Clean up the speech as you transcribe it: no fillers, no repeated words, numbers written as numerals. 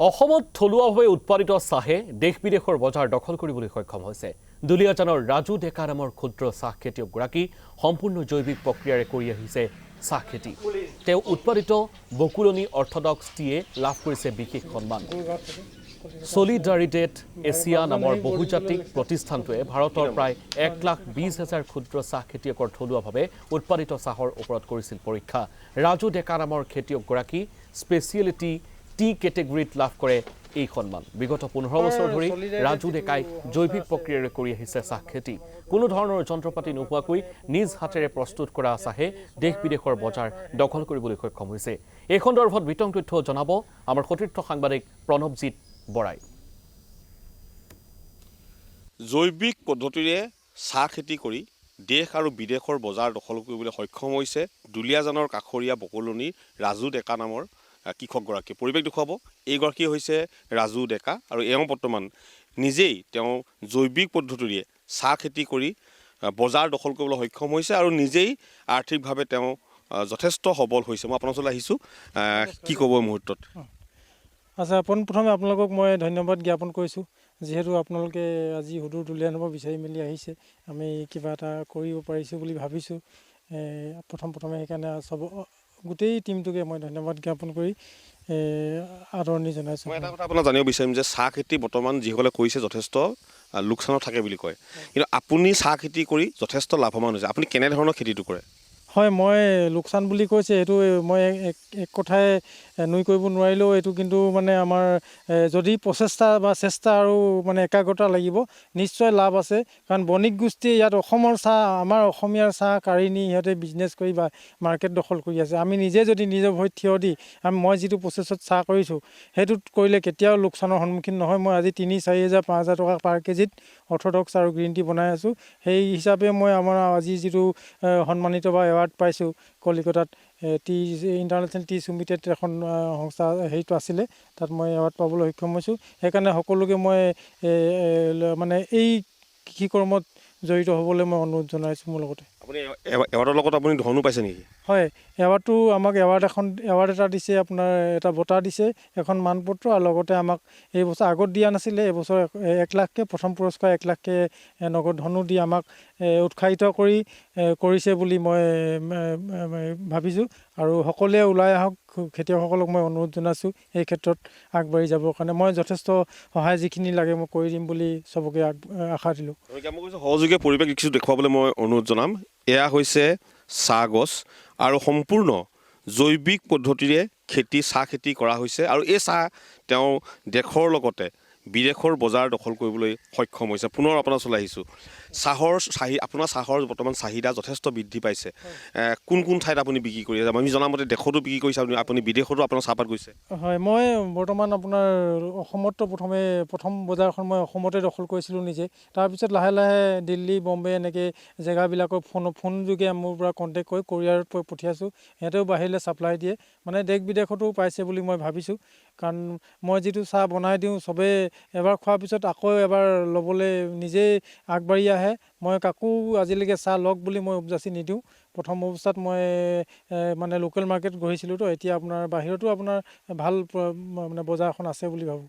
অসমত থলুৱাভাৱে উৎপাদিত চাহে দেশ বিদেশৰ বজাৰ দখল কৰিবলৈ সক্ষম হৈছে। দুলিয়াজানৰ ৰাজু ডেকা নামৰ ক্ষুদ্ৰ চাহ খেতিয়কগৰাকী সম্পূৰ্ণ জৈৱিক প্ৰক্ৰিয়াৰে কৰি আহিছে চাহ খেতি। তেওঁ উৎপাদিত বকুলনি অৰ্থডক্স টিয়ে লাভ কৰিছে বিশেষ সন্মান। ছলিডাৰিটেট এছিয়া নামৰ বহুজাতিক প্ৰতিষ্ঠানটোৱে ভাৰতৰ প্ৰায় 1,20,000 ক্ষুদ্ৰ চাহ খেতিয়কৰ থলুৱাভাৱে উৎপাদিত চাহৰ ওপৰত কৰিছিল পৰীক্ষা। ৰাজু ডেকা নামৰ খেতিয়কগৰাকী স্পেচিয়েলিটি টি কেটেগৰীত লাভ কৰে এই সন্মান। বিগত 15 বছৰ ধৰি ৰাজু ডেকাই জৈৱিক প্ৰক্ৰিয়াৰে কৰি আহিছে চাহ খেতি। কোনো ধৰণৰ যন্ত্ৰপাতি নোহোৱাকৈ নিজ হাতেৰে প্ৰস্তুত কৰা চাহে দেশ বিদেশৰ বজাৰ দখল কৰিবলৈ সক্ষম হৈছে। এই সন্দৰ্ভত বিতং তথ্য জনাব আমাৰ সতীৰ্থ সাংবাদিক প্ৰণৱজিৎ বৰাই। জৈৱিক পদ্ধতিৰে চাহ খেতি কৰি দেশ আৰু বিদেশৰ বজাৰ দখল কৰিবলৈ সক্ষম হৈছে দুলিয়াজানৰ কাষৰীয়া বকুলনি ৰাজু ডেকা নামৰ কৃষকগৰাকী। পৰিৱেশ দেখুৱাব, এইগৰাকী হৈছে ৰাজু ডেকা আৰু এওঁ বৰ্তমান নিজেই তেওঁ জৈৱিক পদ্ধতিৰে চাহ খেতি কৰি বজাৰ দখল কৰিবলৈ সক্ষম হৈছে আৰু নিজেই আৰ্থিকভাৱে তেওঁ যথেষ্ট সবল হৈছে। মই আপোনাৰ ওচৰলৈ আহিছোঁ, কি ক'ব এই মুহূৰ্তত? আচ্ছা, পোনপ্ৰথমে আপোনালোকক মই ধন্যবাদ জ্ঞাপন কৰিছোঁ, যিহেতু আপোনালোকে আজি সুদূৰ দুলীয়াজানৰ পৰা বিচাৰি মেলি আহিছে। আমি কিবা এটা কৰিব পাৰিছোঁ বুলি ভাবিছোঁ। প্ৰথমে সেইকাৰণে গোটেই টীমটোকে মই ধন্যবাদ জ্ঞাপন কৰি আদৰণি জনাইছোঁ। মই এটা কথা আপোনাক জানিব বিচাৰিম যে চাহ খেতি বৰ্তমান যিসকলে কৰিছে যথেষ্ট লোকচানত থাকে বুলি কয়, কিন্তু আপুনি চাহ খেতি কৰি যথেষ্ট লাভৱান হৈছে। আপুনি কেনেধৰণৰ খেতিটো কৰে? হয়, মই লোকচান বুলি কৈছে এইটো মই এক কথাই নুই কৰিব নোৱাৰিলেও এইটো কিন্তু মানে আমাৰ যদি প্ৰচেষ্টা বা চেষ্টা আৰু মানে একাগ্ৰতা লাগিব, নিশ্চয় লাভ আছে। কাৰণ বণিক গোষ্ঠীয়ে ইয়াত অসমৰ চাহ, আমাৰ অসমীয়াৰ চাহ কাঢ়ি নি সিহঁতে বিজনেছ কৰি বা মাৰ্কেট দখল কৰি আছে। আমি নিজে যদি নিজৰ ভৰিত থিয় দি মই যিটো প্ৰচেছত চাহ কৰিছোঁ সেইটোত কৰিলে কেতিয়াও লোকচানৰ সন্মুখীন নহয়। মই আজি 3-4 হাজাৰ 5 হাজাৰ টকা পাৰ কেজিত অৰ্থডক্স আৰু গ্ৰীণ টি বনাই আছোঁ। সেই হিচাপে মই আমাৰ আজি যিটো সন্মানিত বা এৱাৰ্ড পাইছোঁ কলিকতাত টি ইণ্টাৰনেশ্যনেল টি লিমিটেড এখন সংস্থা হেৰিটো আছিলে, তাত মই এৱাৰ্ড পাবলৈ সক্ষম হৈছোঁ। সেইকাৰণে সকলোকে মই মানে এই কৃষি কৰ্মত জড়িত হ'বলৈ মই অনুৰোধ জনাইছোঁ। মোৰ লগতে আপুনি এৱাৰ্ডৰ লগত আপুনি ধনো পাইছে নেকি? হয়, এৱাৰ্ডটো আমাক এৱাৰ্ড এটা দিছে, আপোনাৰ এটা বঁটা দিছে, এখন মানপত্ৰ, আৰু লগতে আমাক এই বছৰ আগত দিয়া নাছিলে, এইবছৰ 1 লাখকৈ প্ৰথম পুৰস্কাৰ 1 লাখকৈ নগদ ধনো দি আমাক উৎসাহিত কৰিছে বুলি মই ভাবিছোঁ। আৰু সকলোৱে ওলাই আহক, খেতিয়কসকলক মই অনুৰোধ জনাইছোঁ এই ক্ষেত্ৰত আগবাঢ়ি যাবৰ কাৰণে। মই যথেষ্ট সহায় যিখিনি লাগে মই কৰি দিম বুলি চবকে আশা দিলোঁ। সহযোগী পৰিৱেশ কিছু দেখুৱাবলৈ মই অনুৰোধ জনাম। এয়া হৈছে চাহ গছ আৰু সম্পূৰ্ণ জৈৱিক পদ্ধতিৰে চাহ খেতি কৰা হৈছে, আৰু এই চাহ তেওঁ দেশৰ লগতে বিদেশৰ বজাৰ দখল কৰিবলৈ সক্ষম হৈছে। পুনৰ আপোনাৰ ওচৰলৈ আহিছোঁ। আপোনাৰ চাহৰ বৰ্তমান চাহিদা যথেষ্ট বৃদ্ধি পাইছে। কোন ঠাইত আপুনি বিক্ৰী কৰি আছে? আমি জনামতে দেশতো বিক্ৰী কৰিছে, আপুনি বিদেশতো আপোনাৰ চাহপাত গৈছে? হয়, মই বৰ্তমান আপোনাৰ অসমতো প্ৰথম বজাৰখন মই অসমতে দখল কৰিছিলোঁ নিজে। তাৰপিছত লাহে লাহে দিল্লী, বম্বে এনেকৈ জেগাবিলাকৰ ফোন যোগে মোৰ পৰা কণ্টেক্ট কৰি কোৰিয়াৰত পঠিয়াইছোঁ। সিহঁতেও বাহিৰলৈ ছাপ্লাই দিয়ে, মানে দেশ বিদেশতো পাইছে বুলি মই ভাবিছোঁ। কাৰণ মই যিটো চাহ বনাই দিওঁ, চবেই এবাৰ খোৱাৰ পিছত আকৌ এবাৰ ল'বলৈ নিজেই আগবাঢ়ি আহে। মই কাকো আজিলৈকে চাহ লওক বুলি মই উপযাচি নিদিওঁ। প্ৰথম অৱস্থাত মই মানে লোকেল মাৰ্কেট গঢ়িছিলোঁ, তো এতিয়া আপোনাৰ বাহিৰতো আপোনাৰ ভাল মানে বজাৰ এখন আছে বুলি ভাবোঁ।